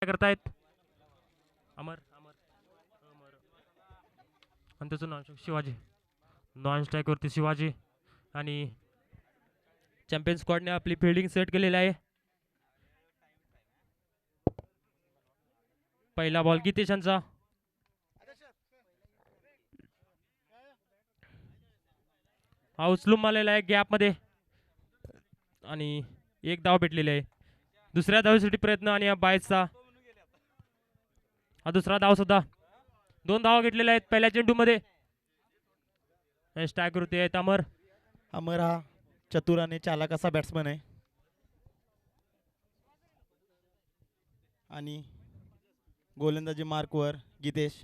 करतायत अमर अमर अमर आणि त्याचं नाव शिवाजी. नॉन स्ट्राईक वरती शिवाजी आणि चॅम्पियन स्क्वॉडने आपली फिल्डिंग सेट केलेली आहे. पहिला बॉल गीतेश यांचा. हा उचलून आलेला आहे गॅप मध्ये आणि एक धाव भेटलेली आहे. दुसऱ्या धावेसाठी प्रयत्न आणि बायचा हा दुसरा धाव सुद्धा. 2 धावा घेतलेल्या आहेत पहिल्या चेंडू मध्ये. स्ट्राईक वरती आहेत अमर. अमर हा चतुर आणि चालाक असा बॅट्समन आहे आणि गोलंदाजी मार्कवर गीतेश.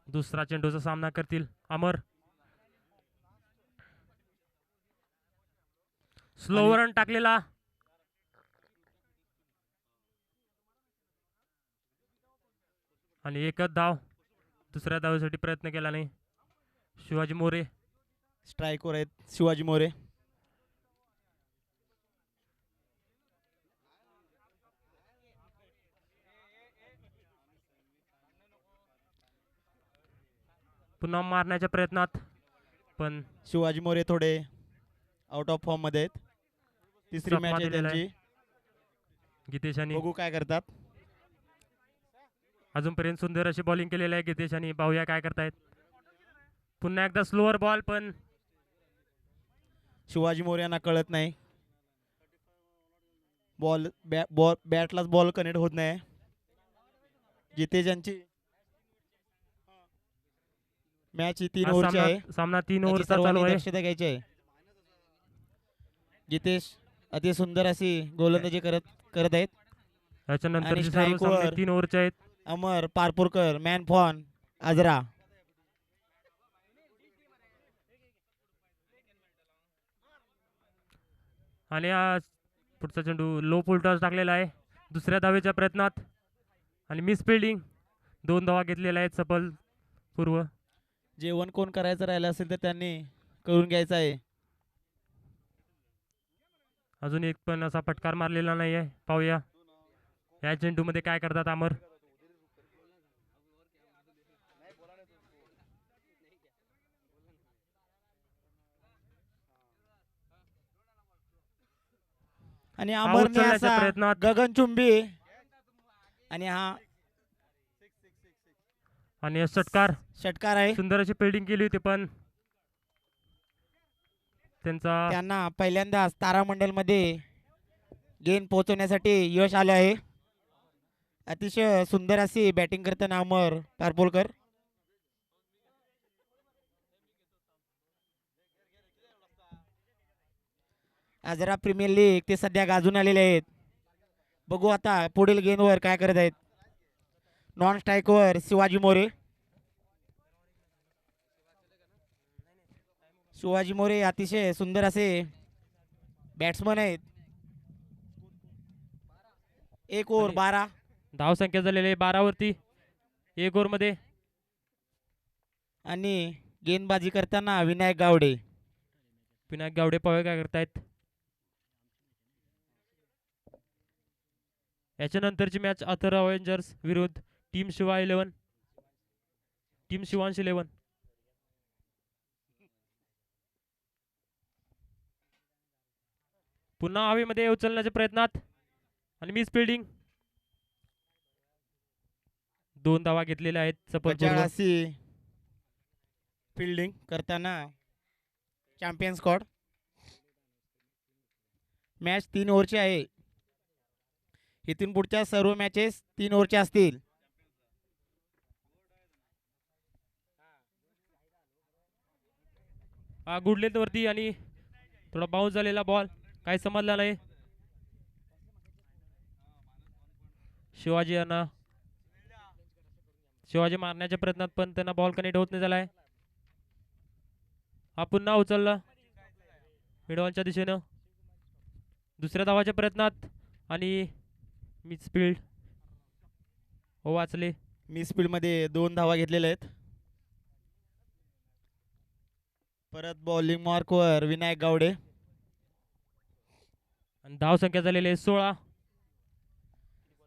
दुसरा चेंडूचा सामना करतील अमर. स्लोवर रन टाकलेला आणि एकच धाव. दुसऱ्या धावेसाठी प्रयत्न केला नाही. शिवाजी मोरे स्ट्राईकवर आहेत शिवाजी मोरे. पुन्हा मारण्याच्या प्रयत्नात पण शिवाजी मोरे थोडे आउट ऑफ फॉर्म मध्ये आहेत. तिसरी चकमा मॅच आहे दिलेला आहे. त्यांची. गीतेश आणि बघू काय करतात. अजूनपर्यंत सुंदर अशी बॉलिंग केलेली आहे गीतेश आणि पाहूया काय करतायत. पुन्हा एकदा स्लोअर बॉल पण शिवाजी मोरे यांना कळत नाही. बॉल बॅटलाच बॉल कनेक्ट होत नाही. गीतेश यांची मॅच ही 3 हा ओव्हरची आहे. सामना 3 याची ओव्हरचा चालू सर्वांनी आहे. दक्षता घ्यायची आहे. गीतेश अति सुंदर अशी गोलंदाजी करत आहेत. याच्यानंतर आणि सर्व strike सामने वर 3 ओव्हरचे आहेत. अमर पारपूरकर मॅन फॉन आजरा. आणि हा पुढचा चेंडू लो फुल टॉस टाकलेला आहे दुसऱ्या धावेच्या प्रयत्नात आणि मिस फिल्डिंग. 2 धावा घेतलेल्या आहेत सफल पूर्व. जेवण कोण करायचं राहिलं असेल तर त्यांनी करून घ्यायचं आहे. अजून एक पण असा फटकार मारलेला नाही आहे. पाहूया या चेंडू मध्ये काय करतात अमर. आणि हा अमरने उचलण्याच्या असा प्रयत्नात गगनचुंबी आणि हा आणि षटकार. षटकार आहे. सुंदर अशी फिल्डिंग केली होती पण त्यांचा त्यांना पहिल्यांदाच तारामंडल मध्ये गेंद पोहोचवण्यासाठी यश आले आहे. अतिशय सुंदर अशी बॅटिंग करताना अमर पारपोलकर. आजरा प्रीमियर लीग ते सध्या गाजून आलेले आहेत. बघू आता पुढील गेंदवर काय करत आहेत. नॉन स्ट्राईकवर शिवाजी मोरे. शिवाजी मोरे अतिशय सुंदर असे बॅट्समन आहेत. 1 ओव्हर 12. धाव संख्या झालेली आहे 12 वरती 1 ओव्हर मध्ये. आणि गेंदबाजी करताना विनायक गावडे. विनायक गावडे पाहूया काय करतायत. याच्यानंतरची मॅच अथर अवेंजर्स विरुद्ध टीम शिवा 11 टीम शिवांश 11. पुन्हा हवेमध्ये उचलण्याच्या प्रयत्नात आणि मिस फिल्डिंग. 2 धावा घेतलेल्या आहेत सफल पूर्व. अशी फिल्डिंग करताना चॅम्पियन स्क्वॉड. मॅच 3 ओव्हरची आहे. इथून पुढच्या सर्व मॅचेस 3 ओव्हरच्या असतील. हा गुड लेंथ वरती आणि थोडा बाउन्स झालेला बॉल काही समजला नाही. शिवाजी यांना शिवाजी मारण्याच्या प्रयत्नात पण त्यांना बॉल कनेक्ट होत नाही झालाय. हा पुन्हा उचलला मिडॉलच्या दिशेनं दुसऱ्या धावाच्या प्रयत्नात आणि मिस फील्ड हो वाचले. मिस फील्ड मध्ये 2 धावा घेतलेल्या आहेत. परत बॉलिंग मार्कवर विनायक गावडे आणि धाव संख्या झालेली आहे 16.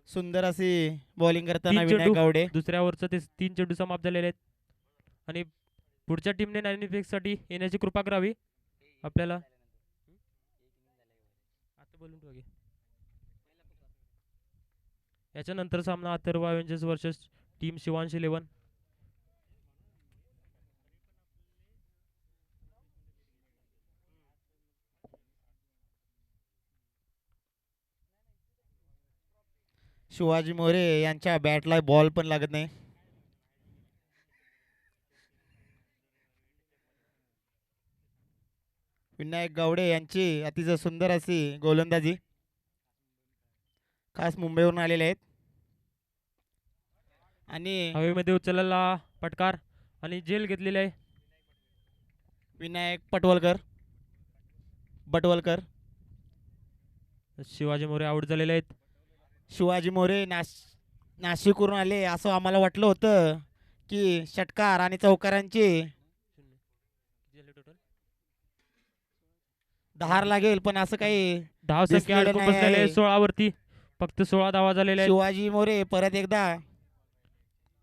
सुंदर अशी बॉलिंग करताना 3 विनायक चेंडू गावडे. दुसऱ्या ओव्हरचं ते 3 चेंडू समाप्त झालेले आहेत. आणि पुढच्या टीमने 96 साठी येण्याची कृपा करावी आपल्याला. आता बोलून ठेवा की. याच्यानंतर सामना Atharva avengers versus team Shivansh 11. Shivaji More यांच्या बॅटला बॉल पण लागत नाही. विनायक गावडे यांची अतिशय सुंदर अशी गोलंदाजी. खास मुंबईवरून आलेले आहेत. आणि हवेमध्ये उचललेला पटकार आणि जेल घेतलेली आहे. विनायक बटवलकर. शिवाजी मोरे आउट झालेले आहेत. शिवाजी मोरे नाशिकवरून आले असं आम्हाला वाटलं होतं की षटकार आणि चौकारांची धार लागेल, पण असं काही धाव संख्या दिसलेलं अडकून नाही बसलेली आहे आहे. 16 वरती. फक्त 16 धावा झालेल्या आहेत. शिवाजी मोरे परत एकदा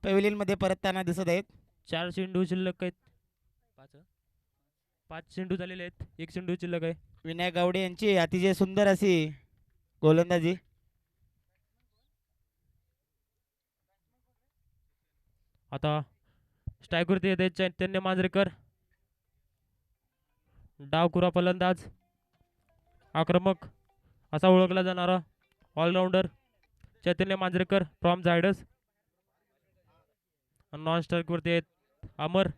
पॅव्हिलियन मध्ये परतताना दिसत आहेत. 4 चेंडू शिल्लक आहेत. 5 चेंडू झालेले आहेत. 1 चेंडू शिल्लक आहे. विनायक गावडे यांची अतिशय सुंदर अशी गोलंदाजी. आता स्ट्रायकवरती येते चैतन्य मांजरेकर. डावखुरा फलंदाज, आक्रमक असा ओळखला जाणारा allrounder Chaitanya Manjrekar from Zydus. Non स्ट्राईकवरती आहेत अमर.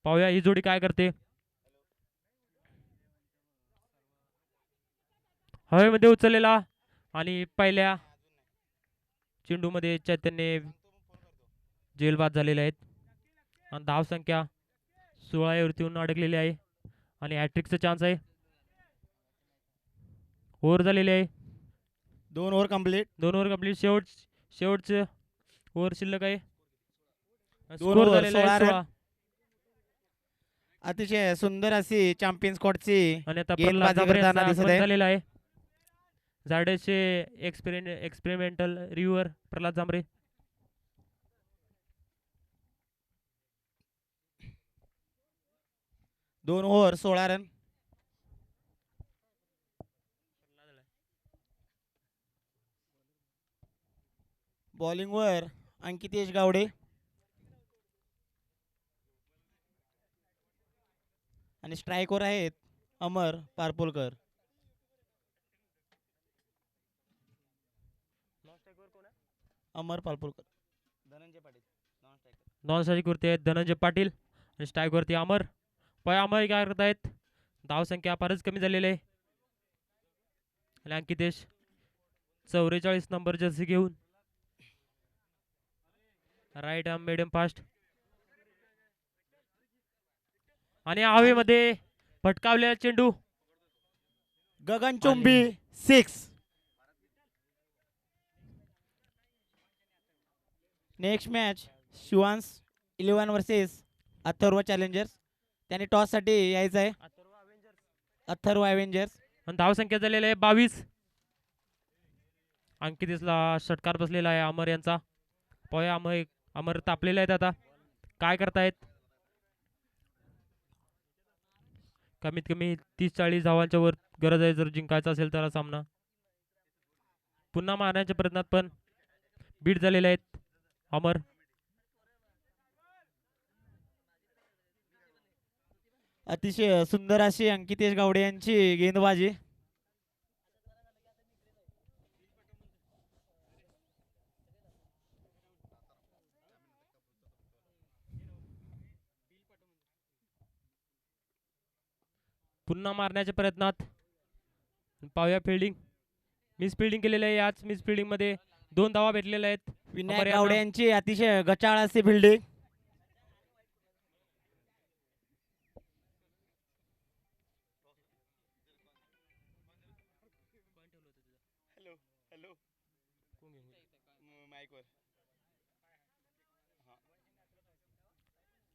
पाहूया ही जोडी काय करते. हवेमध्ये उचललेला आणि पहिल्या चेंडूमध्ये चैतन्य जेलबाद झालेले आहेत. आणि धाव संख्या 16 वरती येऊन अडकलेली आहे आणि हॅट्रिकचा चान्स आहे. ओव्हर झालेली आहे. 2 ओव्हर कंप्लीट. 2 over complete. शेवटचे ओव्हर शिल्लक आहे. 2 स्कोर ओव्हर, झालेला आहे 16 रन. 16. अतिशय सुंदर अशी चॅम्पियन स्क्वॉडची आणि आता गेंदबाजी प्रल्हाद जांभरे करताना यांचा दिसत आगमन आहे. झालेला आहे. झाडेचे experimental reviewer Pralhad Jambhare. 2 over 16 run. बॉलिंगवर अंकितेश गावडे आणि स्ट्राईकवर आहेत अमर पारपोलकर. अमर पारपोलकर, धनंजय पाटील नॉन स्ट्राईकवरती आहेत धनंजय पाटील आणि स्ट्राईकवरती अमर. अमर काय करत आहेत. धाव संख्या फारच कमी झालेली आहे. आणि अंकितेश 44 नंबर जर्सी घेऊन राईट आर्म मिडियम फास्ट आणि हवेमध्ये फटकावलेला चेंडू. गगनचुंबी 6. Next match Shivansh 11 versus Atharva challengers. त्याने टॉस साठी यायचं आहे. अथर्व अवेंजर्स. आणि धाव संख्या झालेली आहे 22. अंकितेशला षटकार बसलेला आहे अमर यांचा. पाहूया अमर तापलेले आहेत. आता काय करतायत. कमीत कमी 30-40 धावांच्या वर गरज आहे जर जिंकायचा असेल तर हा सामना. पुन्हा मारण्याच्या प्रयत्नात पण बीट झालेले आहेत अमर. अतिशय सुंदर अशी अंकितेश गावडे यांची गेंदबाजी. पुन्हा मारण्याच्या प्रयत्नात पाहूया फिल्डिंग. मिस फिल्डिंग केलेली आहे. याच मिस फिल्डिंग मध्ये 2 धावा भेटलेल्या आहेत. विनायक अमर यांना. गावडे यांची अतिशय गचाळ अशी फिल्डिंग.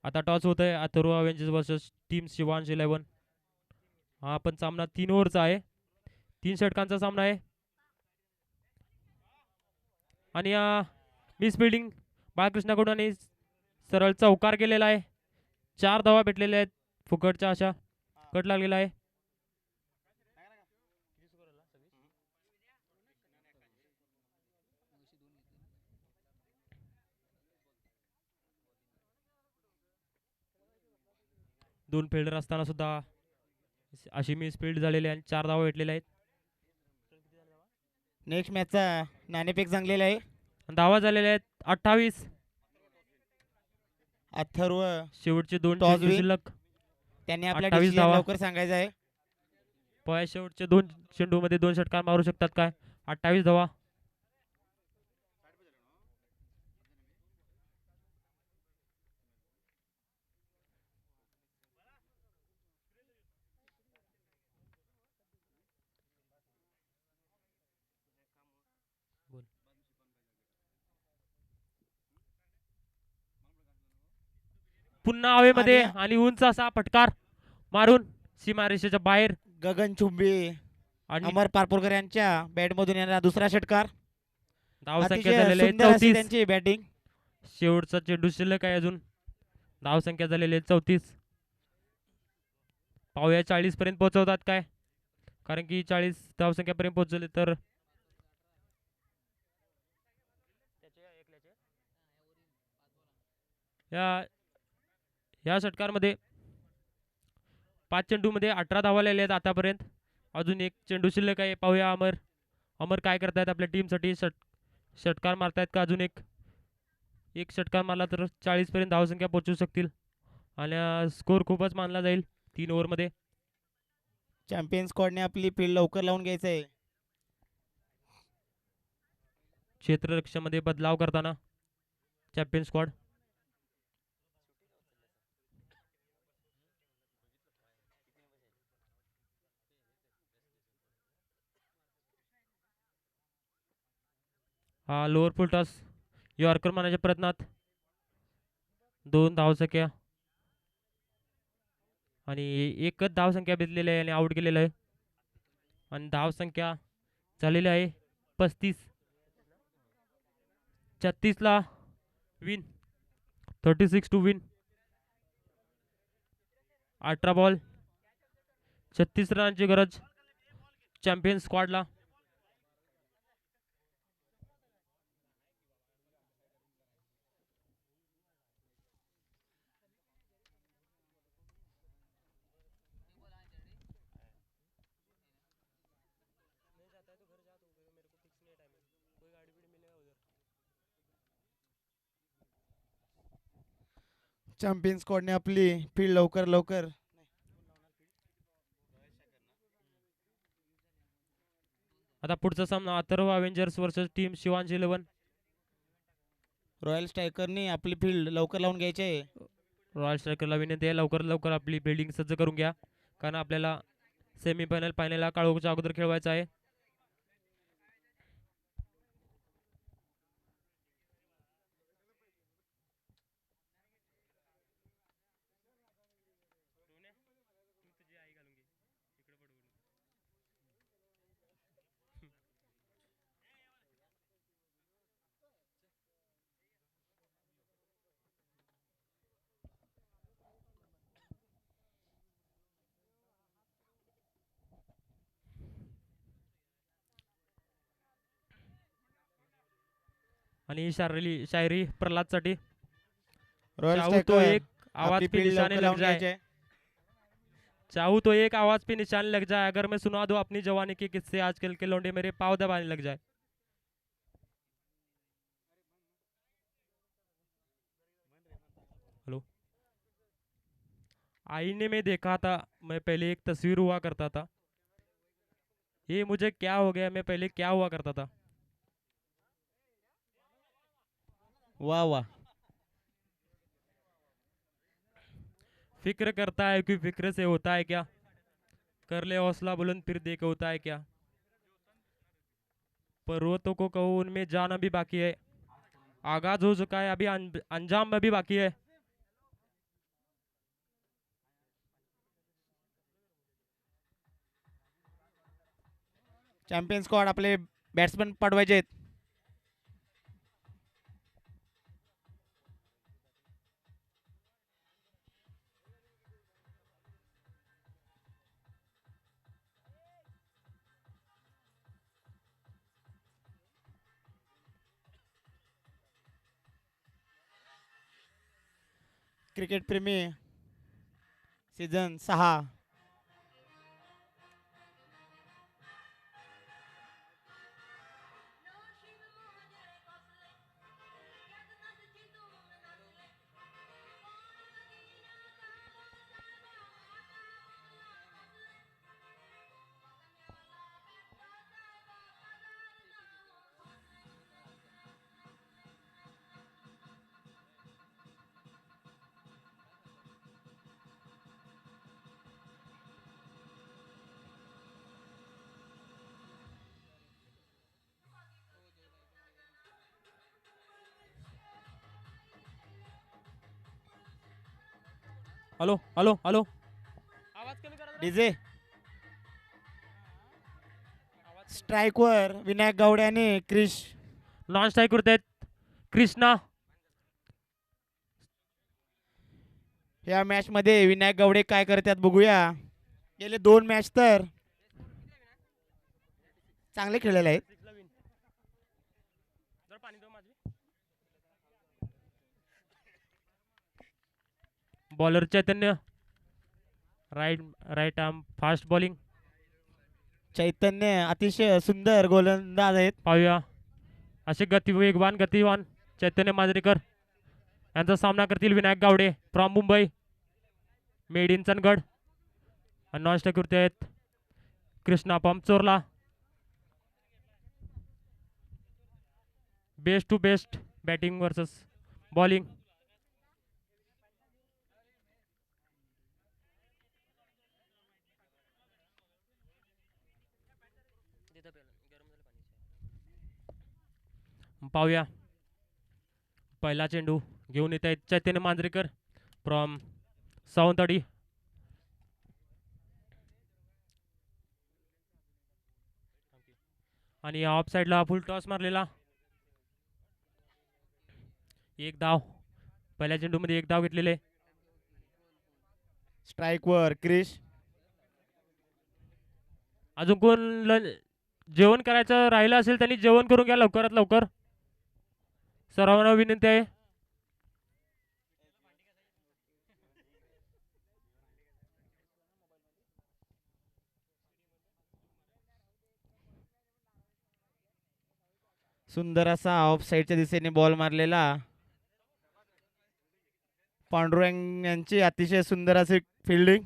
आता टॉस होत आहे Atharva avengers versus team Shivansh 11. हा पण सामना 3 ओव्हरचा आहे. 3 षटकांचा सामना आहे. आणि मिस बिल्डिंग बाळकृष्णाकडून आणि सरळ चौकार केलेला आहे. 4 धावा भेटलेल्या आहेत फुकटच्या अशा. कट लागलेला आहे. दोन फिल्डर असताना सुद्धा अशी मिस फील्ड झालेली आहे आणि 4 धावा भेटलेल्या आहेत. नेक्स्ट मॅचचा नाणेफेक चांगलेला आहे. धावा झालेल्या आहेत 28. अथर्व शेवटचे 2 Toss चेंडू win. शिल्लक. त्यांनी आपला 28 डिसिजन धावा. लवकर सांगायचा आहे. पॉया शेवटचे 2 चेंडू मध्ये 2 षटकार मारू शकतात काय. 28 धावा. पुन्हा हवेमध्ये आणि उंच असा फटकार मारून सीमारेषेच्या बाहेर. गगन चुंबी आणि अमर पारपोरकर यांच्या बॅट मधून येणारा दुसरा षटकार. धावसंख्या अतिशय झालेली आहे सुंदर अशी 34. त्यांची बॅटिंग. शेवटचा चेंडू शिल्लक आहे अजून. धावसंख्या झालेली आहे 34. पाहूया 40 पर्यंत पोहोचवतात काय, कारण की 40 धावसंख्यापर्यंत पोहोचले तर या षटकारमध्ये 5 चेंडूमध्ये 18 धावा आलेल्या आहेत आतापर्यंत. अजून एक चेंडू शिल्लक आहे. पाहूया अमर काय करतायत आपल्या टीमसाठी. षटकार मारतायत का. अजून एक षटकार मारला तर 40 पर्यंत धावसंख्या पोहोचू शकतील आणि स्कोर खूपच मानला जाईल 3 ओव्हरमध्ये. चॅम्पियन स्क्वॉडने आपली फील्ड लवकर लावून घ्यायचं आहे. क्षेत्ररक्षणामध्ये बदलाव करताना चॅम्पियन स्क्वॉड. हा लोअर फुल टॉस यॉर्कर मारण्याच्या प्रयत्नात 2 धावसंख्या आणि एकच धावसंख्या भेटलेली आहे आणि आउट गेलेलं आहे. आणि धावसंख्या झालेली आहे 35. 36 ला विन. 36 to win. 18 बॉल 36 रनांची गरज चॅम्पियन स्क्वॉडला. चॅम्पियन स्क्वॉडने आपली फील्ड लवकर आता पुढचा सामना Atharva avengers versus team Shivansh 11. Royal स्ट्रायकरने आपली फील्ड लवकर लावून घ्यायची आहे. रॉयल स्ट्रायकरला विनंती आहे लवकर आपली बिल्डिंग सज्ज करून घ्या, कारण आपल्याला सेमीफायनल फायनलला काळोखच्या अगोदर खेळवायचं आहे. आणि शायरी प्रल्हादसाठी. रॉयल चाहू तो स्ट्रायकर एक आवाज आपली पे फील्ड निशाने लवकर लग लावून जाए. घ्यायची आहे. चाहूँ तो एक आवाज पे निशान लग जाए, अगर मैं सुना दूं अपनी जवानी के किस्से, आजकल के लौंडे मेरे पाँव दबाने लग जाए. हेलो. आईने में देखा था मैं पहले एक तस्वीर हुआ करता था, ये मुझे क्या हो गया, मैं पहले क्या हुआ करता था. वाह वाह. फिक्र करता है कि फिक्र से होता है क्या, कर ले हौसला बुलंद फिर देख होता है क्या. पर्वतों को कहो उनमें जान अभी बाकी है, आगाज हो चुका है अभी अंजाम अभी बाकी है. चॅम्पियन स्क्वॉड आपले बॅट्समन पाठवायचे आहेत. क्रिकेट प्रेमी सीझन 6. हॅलो हॅलो हॅलो आवाज कमी करा जरा. डीजे स्ट्राईकवर विनायक गावडे आणि क्रिश. नॉन स्ट्राईक करत आहेत कृष्णा. या मॅच मध्ये विनायक गावडे काय करतात बघूया. गेले 2 मॅच तर चांगले खेळलेले आहेत. बॉलर चैतन्य राईट आर्म फास्ट बॉलिंग. चैतन्य अतिशय सुंदर गोलंदाज आहेत. पाहूया असे गतिवान चैतन्य मांजरेकर यांचा सामना करतील Vinayak Gawade from Mumbai made in Chandgad. आणि नॉन स्ट्राईक करते आहेत Krishna Chorla. Best to best batting versus bowling. पाहूया पहिला चेंडू घेऊन येत आहेत चैतन्य मांजरेकर फ्रॉम सावंतवाडी. आणि ऑफ साईडला फुल टॉस मारलेला. 1 धाव पहिल्या चेंडूमध्ये 1 धाव घेतलेले. स्ट्राईकवर क्रिश. अजून कोण जेवण करायचं राहिलं असेल त्यांनी जेवण करून घ्या लवकरात लवकर. सर्वांना विनंती आहे. सुंदर असा ऑफ साईडच्या दिशेने बॉल मारलेला. पांडुरंग यांची अतिशय सुंदर अशी फिल्डिंग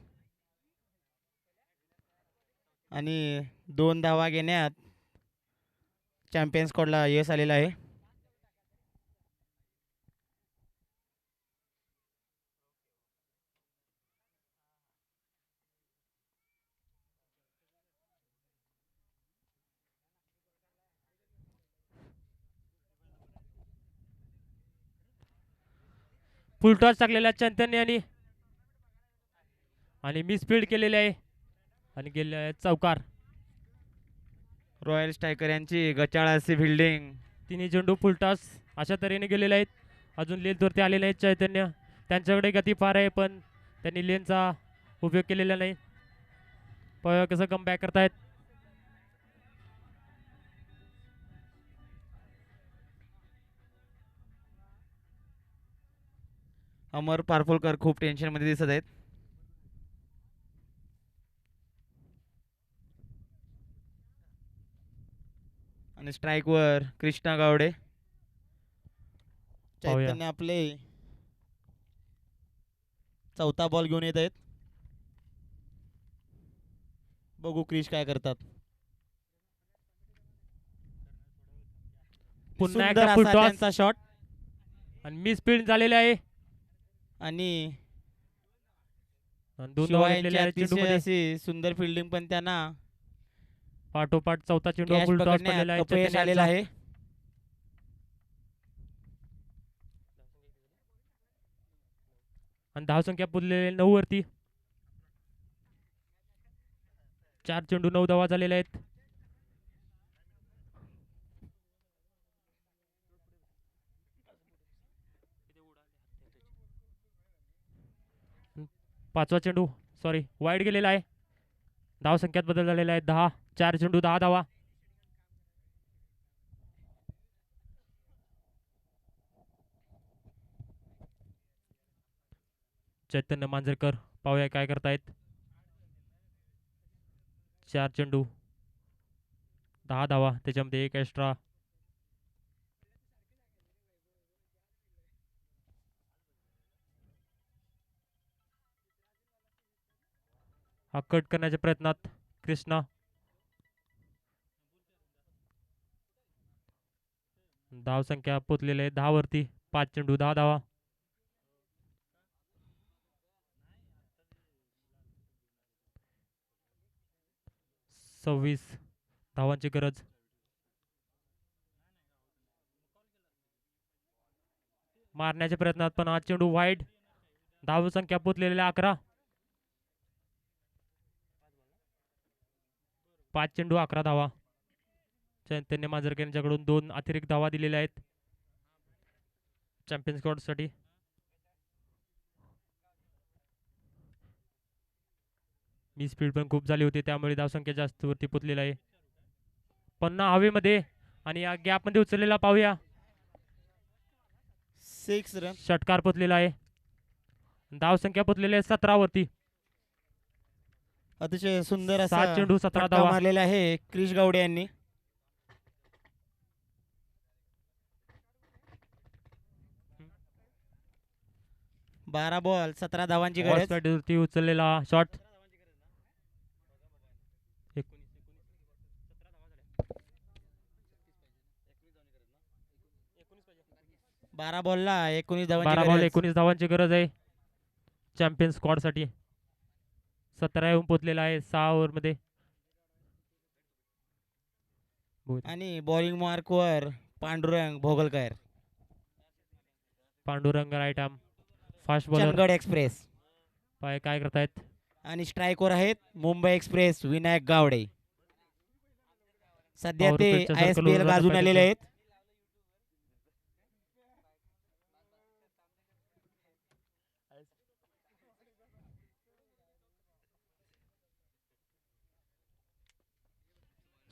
आणि 2 धावा घेण्यात चॅम्पियन स्क्वॉडला यश आलेलं आहे. फुल टॉस टाकलेला चैतन्य आणि मिस फील्ड केलेले आहे आणि गेले आहे चौकार. रॉयल स्ट्रायकर यांची गचाळ अशी फिल्डिंग. तिन्ही चेंडू फुल टॉस अशा तऱ्हेने गेलेले आहेत. अजून लेनवरती आलेले आहेत चैतन्य. त्यांच्याकडे गती फार आहे पण त्यांनी लेनचा उपयोग केलेला नाही. पण कसं कम बॅक करतायत. अमर पारफुलकर खूप टेन्शन मध्ये दिसत आहेत. आणि स्ट्राईकवर कृष्णा गावडे. चैतन्य आपले 4था बॉल घेऊन येत आहेत. बघू क्रिश काय करतात. पुन्हा सुंदर एकदा फुल असा टॉस त्यांचा शॉट आणि मिस फील्ड झालेले आहे. आणि 2 धावा घेतलेल्या आहेत अतिशय चेंडूमध्ये. अशी सुंदर फिल्डिंग पण त्यांना पाठोपाठ चौथा चेंडू कॅच फुल टॉस पकडण्यात पडलेला आहे अपयश चैतन्य आलेलं यांचा. आहे. आणि धावसंख्या पुरलेली 9 वरती. 4 चेंडू 9 धावा झालेल्या आहेत. पाचवा चेंडू सॉरी वाईड गेलेला आहे. धाव संख्यात बदल झालेला आहे. 10 4 चेंडू 10 धावा. चैतन्य मांजरेकर पाहूया काय करतायत. 4 चेंडू 10 धावा त्याच्यामध्ये एक एक्स्ट्रा. हा कट करण्याच्या प्रयत्नात कृष्णा. धाव संख्या पोचलेली आहे 10 वरती. 5 चेंडू 10 धावा. 26 धावांची गरज. मारण्याच्या प्रयत्नात पण हा चेंडू वाईड. धाव संख्या पोचलेल्या 11. 5 चेंडू 11 धावा. चैतन्य मांजरेकर यांच्याकडून 2 अतिरिक्त धावा दिलेल्या आहेत चॅम्पियन्स स्क्वॉडसाठी. मी स्पीड पण खूप झाली होती त्यामुळे धावसंख्या जास्त वरती पोचलेला आहे. पन्ना हवेमध्ये आणि या गॅपमध्ये उचललेला पाहूया. 6 रन. षटकार पोचलेला आहे. धावसंख्या पोचलेली आहे 17 वरती. अतिशय सुंदर 7 असा चेंडू 17 फटका धावा. मारलेला आहे क्रिश गावडे यांनी. बारा बॉल 17 धावांची गरज. वरती उचललेला शॉट. बारा बॉलला 19 धावांची 12 बॉल गरज. 19 धावांची गरज आहे चॅम्पियन स्क्वॉड साठी. 17 येऊन पोचलेला आहे 6 ओव्हर मध्ये. आणि बॉलिंग मार्क वर Pandurang Bhogalkar. Pandurang right arm fast bowler. Chandgad express. पाय काय करतायत. आणि स्ट्राईक वर आहेत मुंबई एक्सप्रेस विनायक गावडे. सध्या Power ते play च्या circle ISPL वर गाजून जातात आलेले आहेत.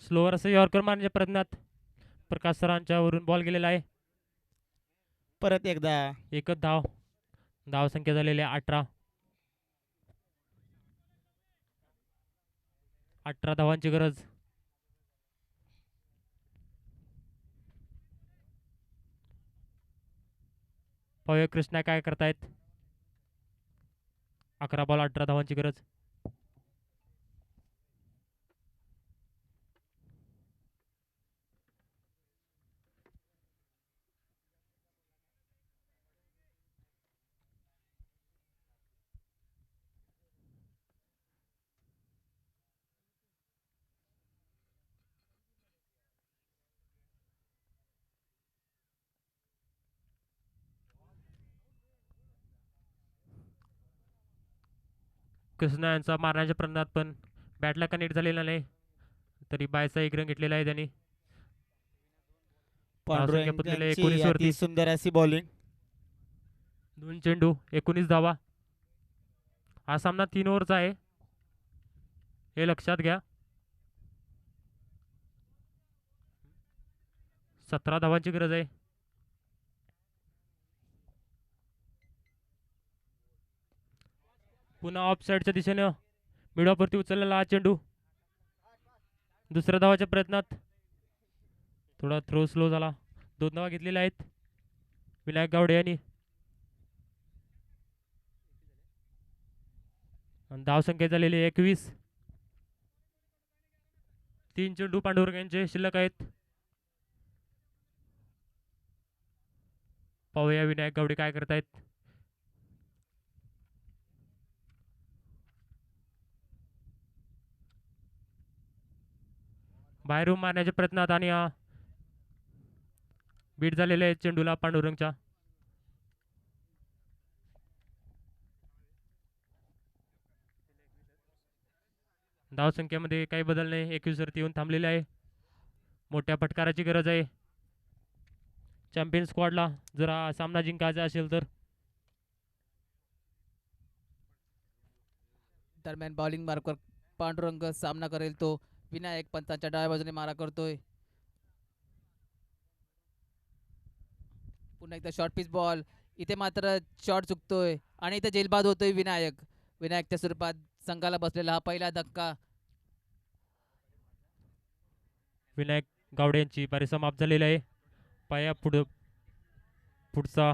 स्लोअर असं यॉर्कर मारण्याच्या प्रयत्नात प्रकाश सरांच्या वरून बॉल गेलेला आहे. परत एकदा एकच धाव. धाव संख्या झालेली आहे 18. 18 धावांची गरज. पाहूया कृष्णा काय करतायत. 11 बॉल 18 धावांची गरज. कृष्णा यांचा मारण्याच्या प्रयत्नात पण बॅटला कनेक्ट झालेला नाही तरी बायचा एक रन घेतलेला आहे त्यांनी. धावसंख्या पोचलेली आहे 19 पांडुरंगांची वरती. अति सुंदर अशी बॉलिंग. 2 चेंडू 19 धावा. हा सामना 3 ओव्हरचा आहे हे लक्षात घ्या. 17 धावांची गरज आहे. पुन्हा ऑफ साईडच्या दिशेनं मिडॉपवरती उचललेला हा चेंडू. दुसऱ्या धावाच्या प्रयत्नात थोडा थ्रो स्लो झाला. 2 धावा घेतलेल्या आहेत विनायक गावडे यांनी. धाव संख्या झालेली 21. 3 चेंडू पांडुरंग यांचे शिल्लक आहेत. पाहूया विनायक गावडे काय करतायत. बाहेरून मारण्याच्या प्रयत्नात आणि बीट झालेले आहेत चेंडूला पांडुरंगच्या. धाव संख्येमध्ये काही बदल नाही. 21 वरती येऊन थांबलेले आहे. मोठ्या फटकाराची गरज आहे चॅम्पियन स्क्वॉडला जर हा सामना जिंकायचा असेल तर. दरम्यान बॉलिंग मार्कवर पांडुरंग सामना करेल तो विनायक पंचांच्या डाव्या बाजूने मारा करतोय. पुन्हा एकदा शॉर्ट पिच बॉल. इथे मात्र शॉट चुकतोय आणि इथे जेलबाद होतोय विनायक. विनायकच्या स्वरूपात संघाला बसलेला हा पहिला धक्का. विनायक गावडे यांची पारी समाप्त झालेली आहे. पाया पुढचा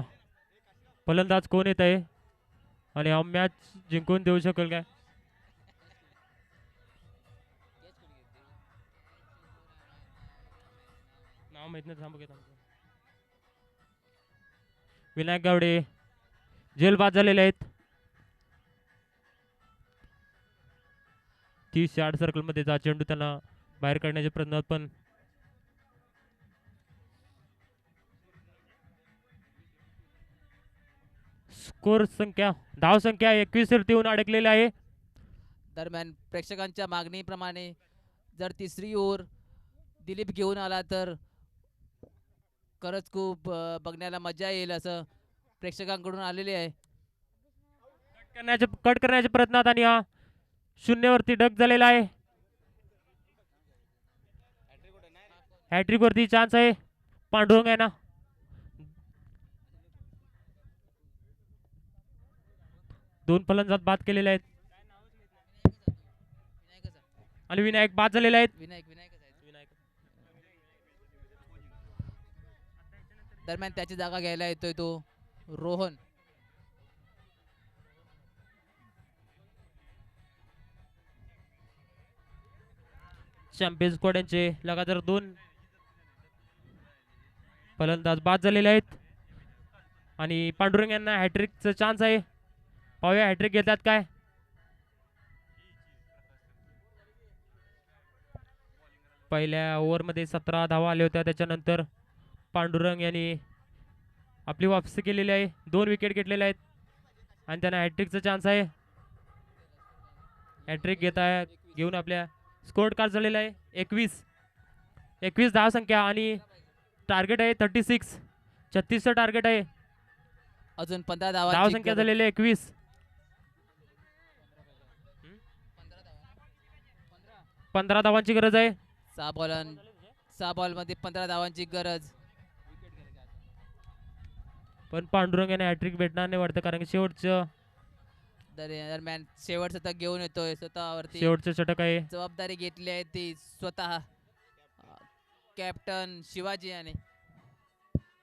फलंदाज कोण येत आहे आणि हा मॅच जिंकून देऊ शकेल काय? नाव माहित नाही, थांबू घे, थांबू. विनायक गावडे जेलबाद झालेले आहेत. 30 यार्ड सर्कल मध्ये जा चेंडू त्यांना बाहेर काढण्याचे प्रयत्न, पण स्कोर संख्या धाव संख्या 21 वरती येऊन अडकलेले आहे. दरम्यान प्रेक्षकांच्या मागणीप्रमाणे जर तिसरी ओव्हर दिलीप घेऊन आला तर खरंच खूप बघण्याला मजा येईल असं प्रेक्षकांकडून आलेले आहे. कट करण्याच्या प्रयत्नात आणि हा शून्यवरती डक झालेला आहे. हॅट्रिक वरती चान्स आहे पांडुरंग यांना. दोन फलंदाज बाद केलेले आहेत आणि विनायक बाद झालेले आहेत. विनायक दरम्यान त्याची जागा घ्यायला येतोय तो रोहन. चॅम्पियन्स स्क्वॉड यांचे लगातार 2 फलंदाज बाद झालेले आहेत आणि पांडुरंग यांना हॅट्रिकचा चान्स आहे. पाहूया हॅट्रिक घेतात काय. पहिल्या ओव्हरमध्ये 17 धावा आल्या होत्या. त्याच्यानंतर पांडुरंग यांनी आपली वापसी केलेली आहे. 2 विकेट घेतलेले आहेत आणि त्यांना हॅट्रिकचा चान्स आहे. हॅट्रिक घेऊन आपल्या स्कोर कार्ड झालेला आहे 21 धाव संख्या आणि टार्गेट आहे 36. 36चं टार्गेट आहे. अजून 15 धाव संख्या झालेली आहे 21. 15 धावांची गरज आहे. 6 बॉल मध्ये 15 धावांची गरज. पण पांडुरंग यांना हॅट्रिक भेटणार नाही वाटतं, कारण की शेवटचं दरम्यान शेवटचं तक घेऊन येतोय स्वतःवरती. शेवटचं षटक आहे. जबाबदारी घेतली आहे ती स्वतः कॅप्टन शिवाजी याने.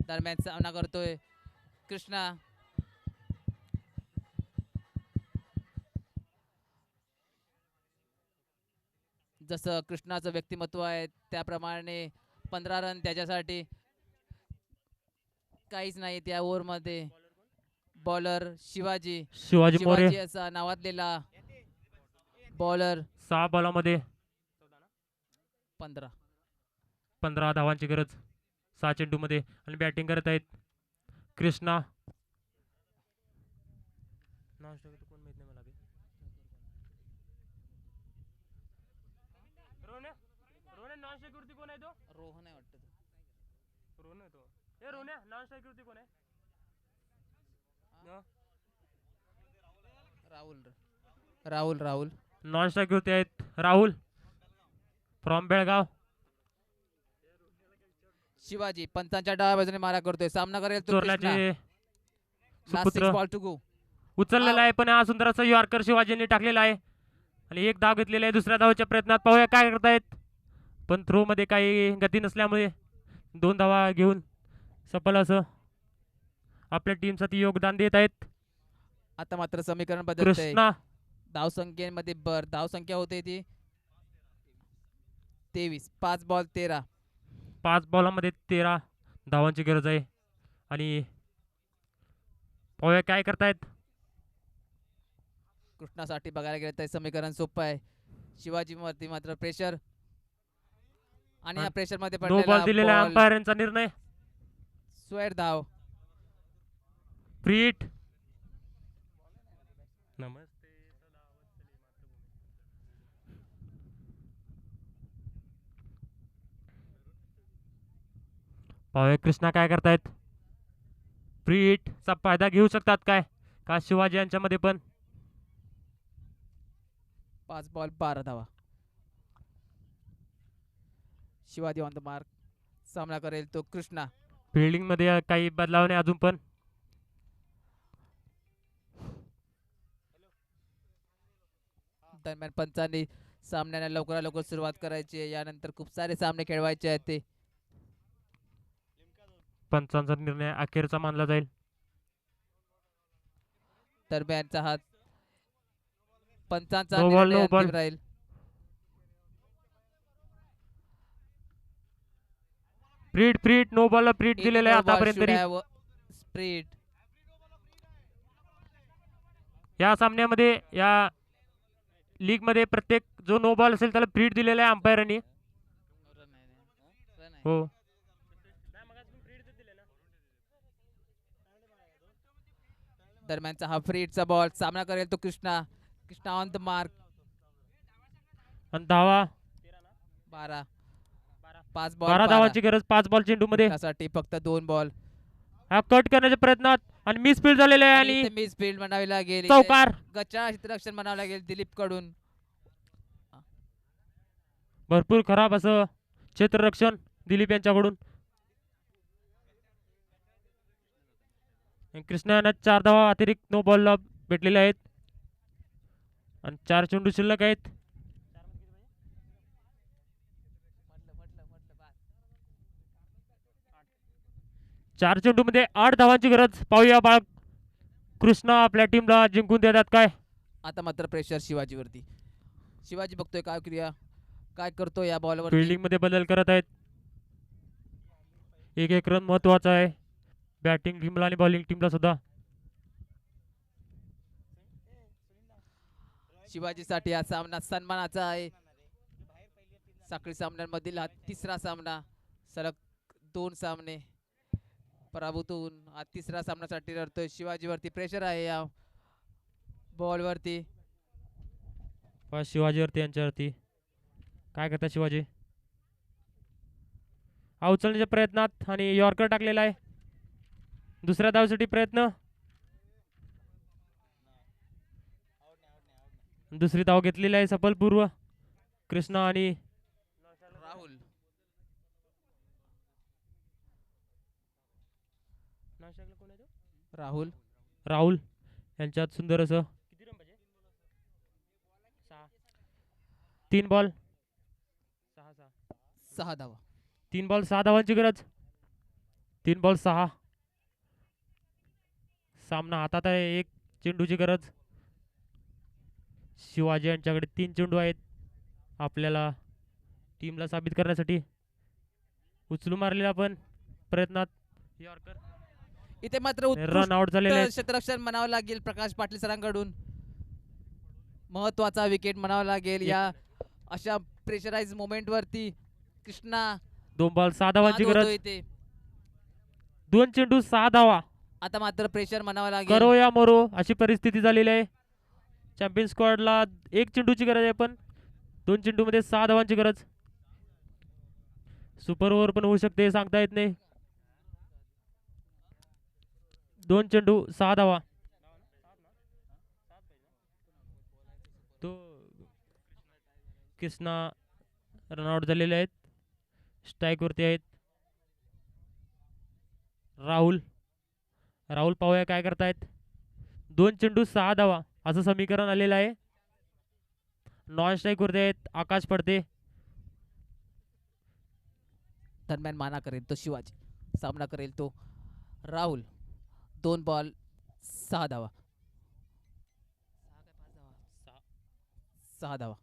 दरम्यान सामना करतोय कृष्णा. जसं कृष्णाचं व्यक्तिमत्व आहे त्याप्रमाणे 15 रन त्याच्यासाठी काहीच नाही त्या ओव्हर मध्ये. बॉलर शिवाजी मोरे असा नावाजलेला बॉलर. 6 बॉलामध्ये 15 धावांची गरज 6 चेंडूमध्ये आणि बॅटिंग करत आहेत कृष्णा. रोहन आहे वाटतं. राहुल नॉन स्ट्राईक वरती आहेत राहुल फ्रॉम बेळगाव. शिवाजी पंचांच्या डाव्या बाजूने मारा करतोय. सामना करेल तो चोरल्याचे सुपुत्र बॉल टू गो. उचललेला आहे पण हा सुंदर असा यॉर्कर शिवाजींनी टाकलेला आहे आणि एक धाव घेतलेला आहे. दुसऱ्या धावच्या प्रयत्नात पाहूया काय करतायत, पण थ्रो मध्ये काही गती नसल्यामुळे 2 धावा घेऊन सफल असं आपल्या टीमसाठी योगदान देत आहेत. आता मात्र समीकरण बदलतंय. कृष्णा धावसंख्येमध्ये धावसंख्या होते ती 23. 5 बॉल 13. 5 बॉलामध्ये 13 धावांची गरज आहे आणि पाहूया काय करतायत. कृष्णासाठी बघायला गेलं तर समीकरण सोपं आहे. शिवाजी वरती मात्र प्रेशर आणि या प्रेशर मध्ये नो बॉल दिलेला अंपायर यांचा निर्णय. स्वेर धाव. Free hit. नमस्ते. पाहूया कृष्णा काय करतायत. फ्री हिटचा फायदा घेऊ शकतात काय का शिवाजी यांच्यामध्ये पण 5 बॉल 12 धावा. Shivaji on the mark. सामना करेल तो कृष्णा. फिल्डिंग मध्ये काही बदलाव नाही अजून पण. दरम्यान पंचांनी सामन्याला लवकरात लवकर सुरुवात करायची आहे. यानंतर खूप सारे सामने खेळवायचे आहेत ते. पंचांचा निर्णय अखेरचा मानला जाईल. दरम्यानचा हा पंचांचा No ball, निर्णय no अंतिम ball. राहील. प्रीट नो बॉल प्रीट दिलेला आहे आतापर्यंत तरी. स्प्रिट. या सामन्यामध्ये या लीग मध्ये प्रत्येक जो नो बॉल असेल त्याला प्रीट दिलेला आहे अंपायरांनी. हो. दरम्यानचा हा फ्रीटचा बॉल. सामना करेल तो Krishna. Krishna on the mark. आणि धावा 12. 5 बॉल 12 धावांची गरज 5 बॉल चेंडू मध्ये. साठी फक्त 2 बॉल. हा कट करण्याच्या प्रयत्नात आणि मिस फील्ड झालेले आहे आणि मिस फील्ड म्हणावी लागेल. चौकार. गच्चा क्षेत्ररक्षण म्हणावं लागेल दिलीप कडून. भरपूर खराब असं क्षेत्ररक्षण दिलीप यांच्याकडून. कृष्णा यांना 4 धावा अतिरिक्त नो बॉलला भेटलेल्या आहेत आणि 4 चेंडू शिल्लक आहेत. 4 चेंडू मध्ये 8 धावांची गरज. पाहूया बाळ कृष्णा आपल्या टीमला जिंकून देतात काय. आता मात्र प्रेशर शिवाजीवरती. शिवाजी बघतोय काय क्रिया काय करतो या बॉलवर. फिल्डिंग मध्ये बदल करत आहेत. एक रन महत्वाचा आहे बॅटिंग टीमला आणि बॉलिंग टीमला सुद्धा. शिवाजीसाठी हा सामना सन्मानाचा आहे. साखळी सामन्यांमधील हा तिसरा सामना. सलग 2 सामने पराभूत होऊन हा तिसरा सामन्यासाठी लढतोय. शिवाजीवरती प्रेशर आहे या बॉलवरती. शिवाजीवरती यांच्यावरती काय करतात शिवाजी. उचलण्याच्या प्रयत्नात आणि यॉर्कर टाकलेला आहे. दुसऱ्या धावसाठी प्रयत्न. दुसरी धाव घेतलेली आहे सफलपूर्व. कृष्णा आणि राहुल. राहुल राहुल यांच्यात सुंदर असं 3 बॉल 6 धावा. 3 बॉल 6 धावांची गरज. 3 बॉल 6. सामना हातात आहे. 1 चेंडूची गरज. शिवाजी यांच्याकडे 3 चेंडू आहेत. आपल्याला टीमला साबित करण्यासाठी उचलू मारलेला पण प्रयत्नात यॉर्कर. इथे मात्र रन आउट झालेले आहेत. क्षेत्ररक्षण म्हणावं लागेल प्रकाश पाटील सरांकडून. महत्वाचा विकेट म्हणावं लागेल या अशा प्रेशराइज मोमेंट वरती. कृष्णा 2 बॉल 6 धावांची बाद गरज. होतोय इथे. 2 चेंडू 6 धावा. आता मात्र प्रेशर म्हणावं लागेल. करो या मरो अशी परिस्थिती झालेली आहे. चॅम्पियन स्क्वॉडला 1 चेंडूची गरज आहे पण 2 चेंडू मध्ये 6 धावांची गरज. सुपर ओव्हर पण होऊ शकते सांगता येत नाही. 2 चेंडू 6 धावा. तो कृष्णा रनआउट झालेले आहेत. स्ट्राईक वरती आहेत. राहुल पाहूया काय करतायत. 2 चेंडू 6 धावा असं समीकरण आलेलं आहे. नॉन स्ट्राईक वरती आहेत आकाश पडते. दरम्यान माना करेल तो शिवाजी. सामना करेल तो राहुल. 2 बॉल 6 धावा. 6 धावा.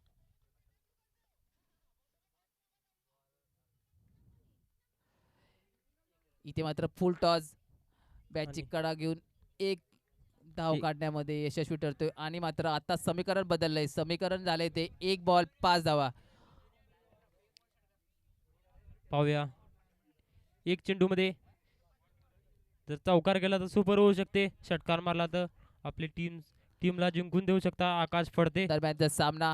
इथे मात्र फुल टॉस बॅटची कडा घेऊन 1 धाव काढण्यामध्ये यशस्वी ठरतोय आणि मात्र आता समीकरण बदललंय. समीकरण झालंय ते 1 बॉल 5 धावा. पाहूया 1 चेंडू मध्ये जर चौकार केला तर सुपर होऊ शकते. षटकार मारला तर आपली टीमला जिंकून देऊ शकता आकाश पडते. दरम्यान जर सामना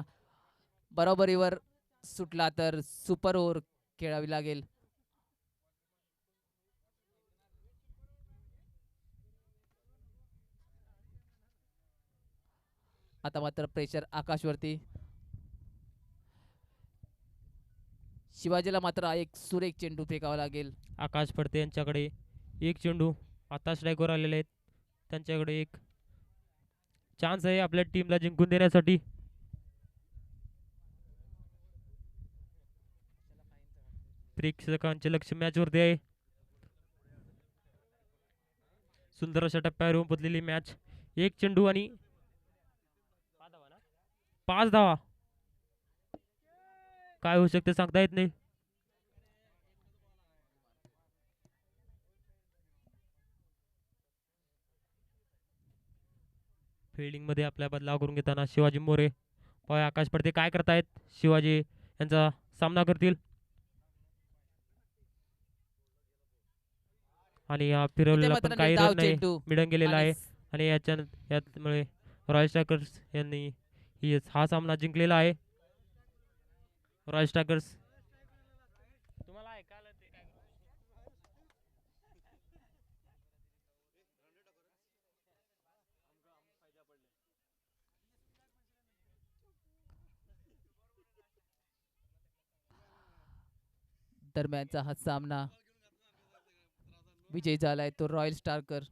बरोबरीवर सुटला तर सुपर ओव्हर खेळावी लागेल. आता मात्र प्रेशर आकाशवरती. शिवाजीला मात्र एक सुरेख चेंडू फेकावा लागेल. आकाश पडते यांच्याकडे एक चेंडू आता स्ट्राईकवर आलेले आहेत. त्यांच्याकडे एक चान्स आहे आपल्या टीमला जिंकून देण्यासाठी. प्रेक्षकांचे लक्ष मॅचवरती आहे. सुंदर अशा टप्प्यावर येऊन पोचलेली मॅच. एक चेंडू आणि 5 धावा. काय होऊ शकते सांगता येत नाही. फिल्डिंग मध्ये आपला बदलाव करून घेताना शिवाजी मोरे. पाय आकाश पडते काय करतायत. शिवाजी यांचा सामना करतील आणि हा इथे फिरवलेला मात्र पण काही निर्धाव रन नाही चेंडू मिळून गेलेला आणि आहे. आणि याच्यामुळे रॉयल स्ट्रायकर्स यांनी हा सामना जिंकलेला आहे. रॉयल स्ट्रायकर्स दरम्यानचा हा सामना विजयी झालाय तो रॉयल स्टारकर.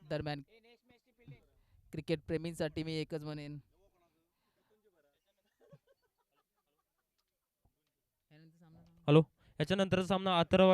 दरम्यान क्रिकेट प्रेमींसाठी मी एकच म्हणेन, याच्यानंतरचा सामना अथर्व